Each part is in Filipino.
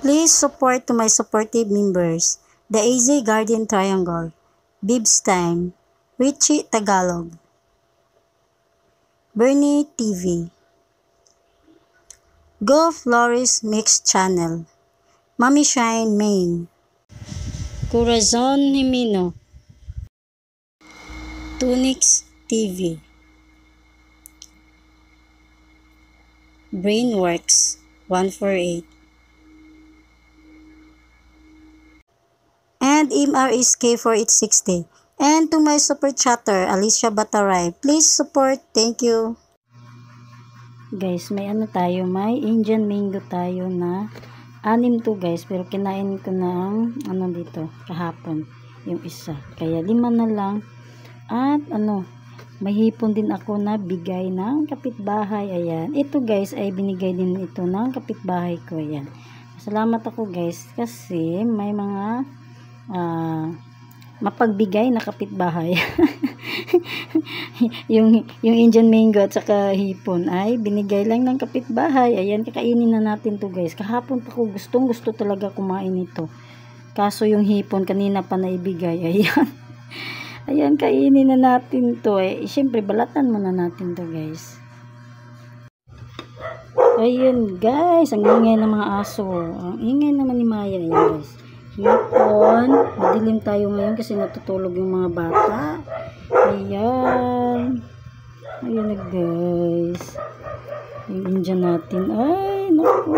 Please support to my supportive members, the AZ Guardian Triangle, Bibs Time, Richie Tagalog, Bernie TV, Go Flores Mix Channel, Mami Shine Main, Corazon Himino, Tunix TV, Brainworks 148, and MRSK 4860. And to my super chatter, Alicia Bataray, please support. Thank you. Guys, may tayo, may Indian mango tayo na 6 to guys, pero kinain ko na ang dito kahapon, yung isa. Kaya 5 na lang. At may hipon din ako na bigay ng kapitbahay. Ayan. Ito guys ay binigay din ito ng kapitbahay ko. Ayan. Salamat ako guys kasi may mga mapagbigay na kapitbahay. yung Indian mango at saka hipon ay binigay lang ng kapitbahay. Ayan, kakainin na natin to guys. Kahapon pa ko gusto talaga kumain ito. Kaso yung hipon kanina pa naibigay. Ayan. Ayan, kainin na natin to. Siyempre, balatan muna natin to guys. Ayan guys, ang ingay ng mga aso. Ang ingay naman ni Maya. Ayan guys. Hipon. Madilim tayo ngayon kasi natutulog yung mga bata. Ayan. Ayan na guys. Yung Indian natin. Ay, naku.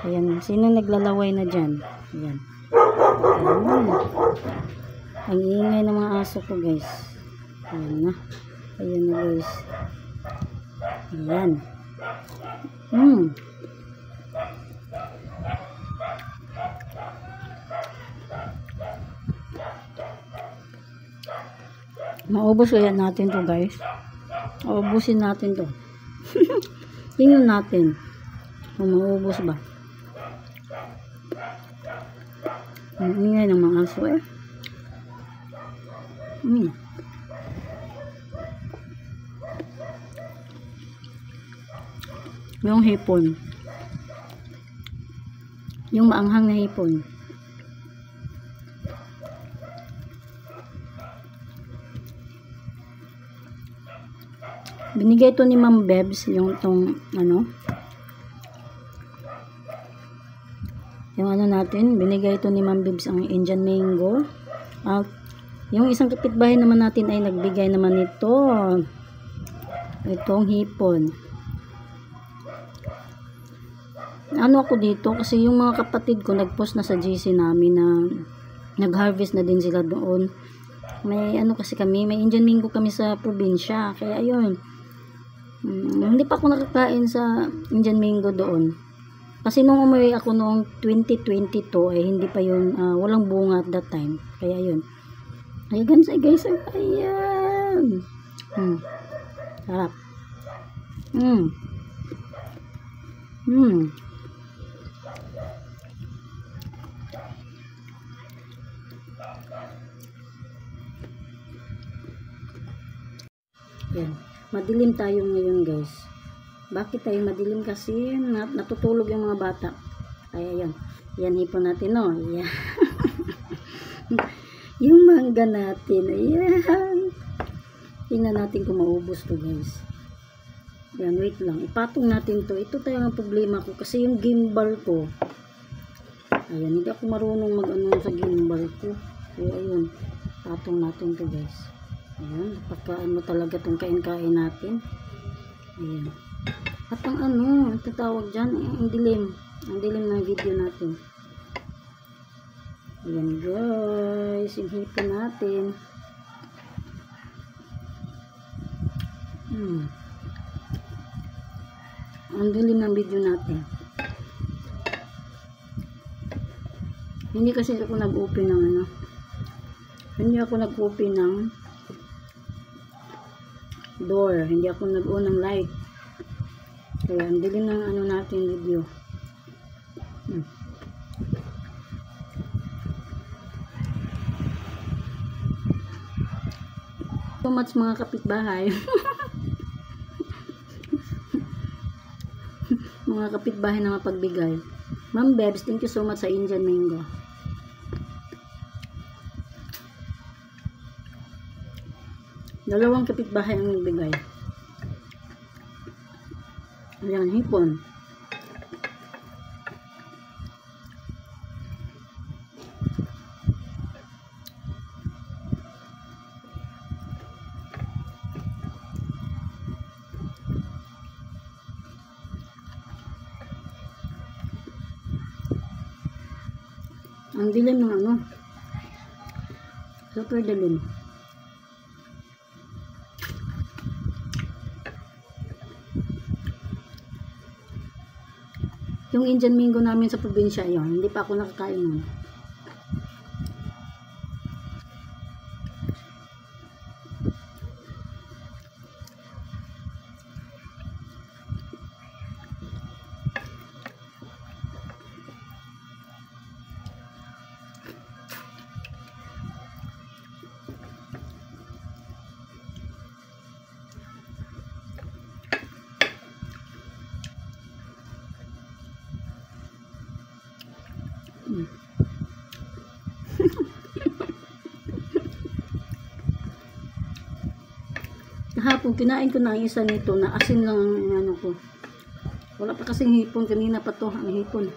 Ayan. Sino naglalaway na dyan? Ayan. Ayan. Ang ingay ng mga aso ko guys. Ayan na. Ayan na guys. Ayan. Maubos kaya natin to guys. Uubusin natin to. Tingnan natin kung maubos ba. Ang ingay ng mga aso Yung hipon. Yung maanghang na hipon. Binigay ito ni Ma'am Bebs, yung natin, binigay ito ni Ma'am Bebs ang Indian mango. At yung isang kapitbahay naman natin ay nagbigay naman ito. Itong hipon. Ako dito kasi yung mga kapatid ko nagpost na sa GC namin na nag-harvest na din sila doon. May kasi kami, may Indian mango kami sa probinsya. Kaya ayun. Hindi pa ako nakakain sa Indian mango doon. Kasi nung umuwi ako noong 2022 hindi pa yun, walang bunga at that time. Kaya yun. Ayan guys, ayan. Sarap. Yan. Madilim tayo ngayon guys. Bakit tayo madilim? Kasi natutulog yung mga bata. Kaya yan. Yan hipon natin Yan. Yung mangga natin. Ayan. Tingnan natin kung maubos to guys. Yan, wait lang. Ipatong natin to. Ito tayo ang problema ko. Kasi yung gimbal ko. Ayan, hindi ako marunong sa gimbal ko. Kaya ayun. Patong natin to guys. Ayan, pagka talaga itong kain-kain natin. Ayan. At ang tatawag dyan, ang dilim ng video natin. Ayan guys, yung hipon natin. Ang dilim ng video natin. Hindi kasi ako nag-open ng hindi ako nag-open ng door. Hindi ako nag-on ng light. Kaya ang dilim ng natin video. So much mga kapitbahay. Mga kapitbahay na mapagbigay. Ma'am Bebs, thank you so much sa Indian mango. Dalawang kapitbahay ang nagbigay. Ayan, hipon. Ang dilim ng ano. Super dilim. Yung Indian mango namin sa probinsya, yun. Hindi pa ako nakakain nun. Hapon, kinain ko na ang isa nito na asin lang ang ano ko. Wala pa kasing hipon. Kanina pa to ang hipon.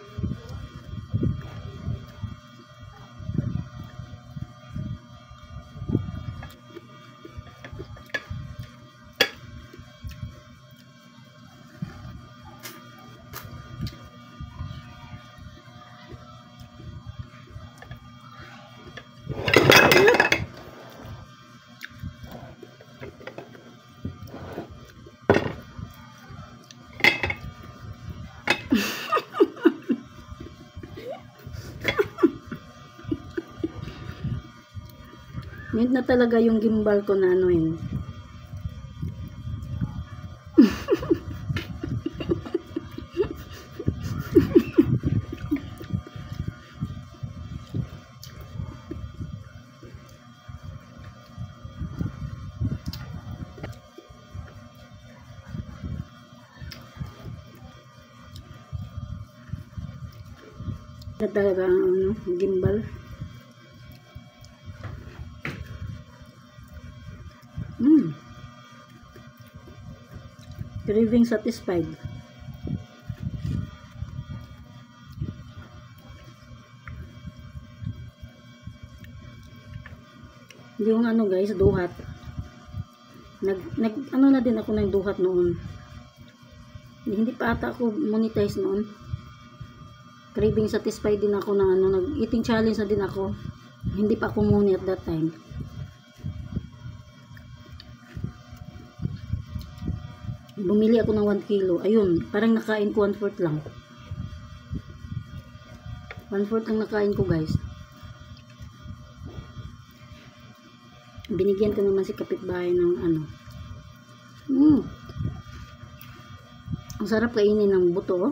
Mint na talaga yung gimbal ko na ano yun. Na talaga ang ano, gimbal. Craving satisfied. Yung ano guys, duhat. Ano na din ako ng duhat noon. Hindi pa ata ako monetize noon. Craving satisfied din ako ng ano, nag-eating challenge na din ako. Hindi pa ako money at that time. Bumili ako ng 1 kilo. Ayun, parang nakain ko 1/4 lang. 1/4 lang nakain ko guys. Binigyan ko naman si kapitbahay ng ano. Ang sarap kainin ng buto.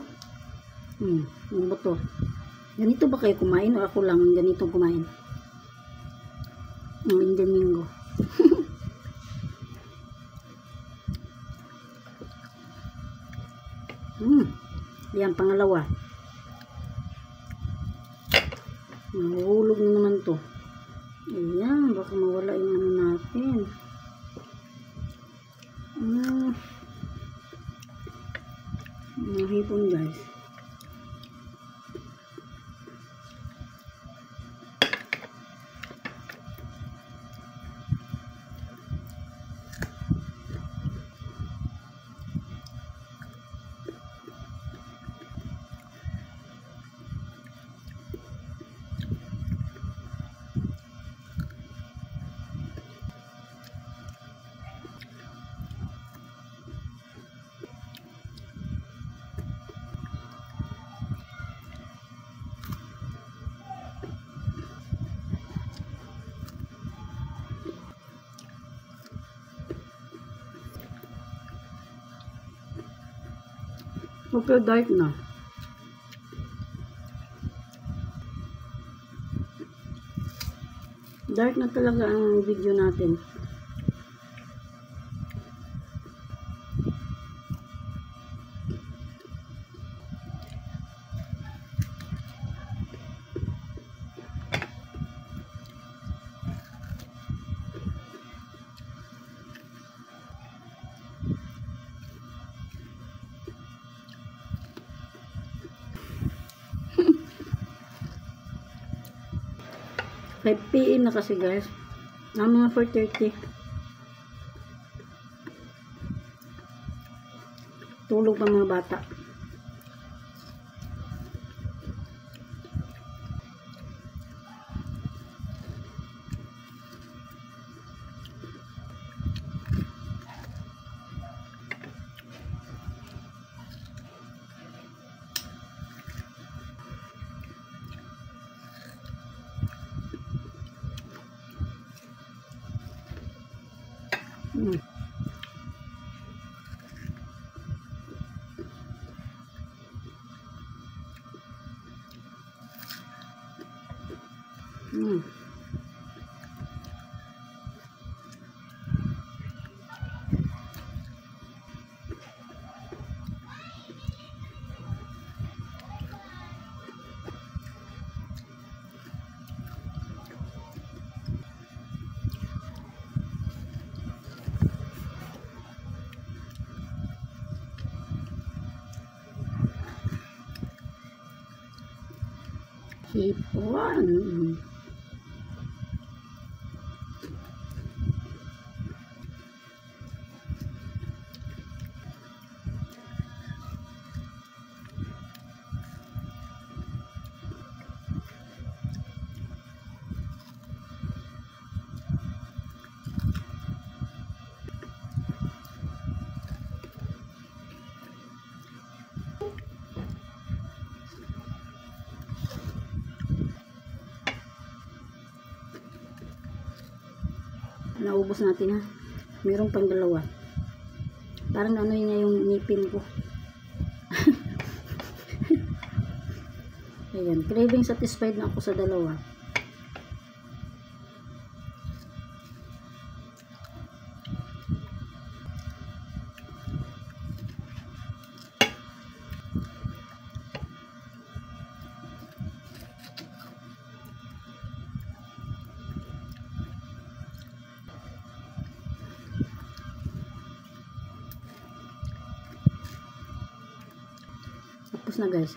Ng buto. Ganito ba kayo kumain o ako lang ganitong kumain? Ng Indian mango. Yan, pangalawa. Nahulog na naman to. Ayan, baka mawala yung ano natin. Hipon guys. Okay, dark na. Dark na talaga ang video natin. 5 PM na kasi guys. Mga 4:30. Tulog pa mga bata. Mm. Mm. Hipon. Naubos natin ha. Mayroong pang dalawa. Parang ano niya yung ngipin ko. Ayan, craving satisfied na ako sa dalawa. Tapos na guys.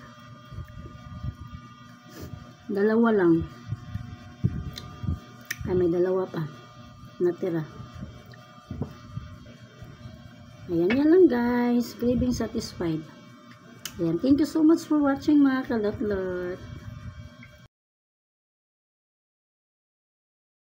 Dalawa lang. Ay, may dalawa pa natira. Ayan, yan lang guys. Craving satisfied. Ayan, thank you so much for watching mga kalotlot.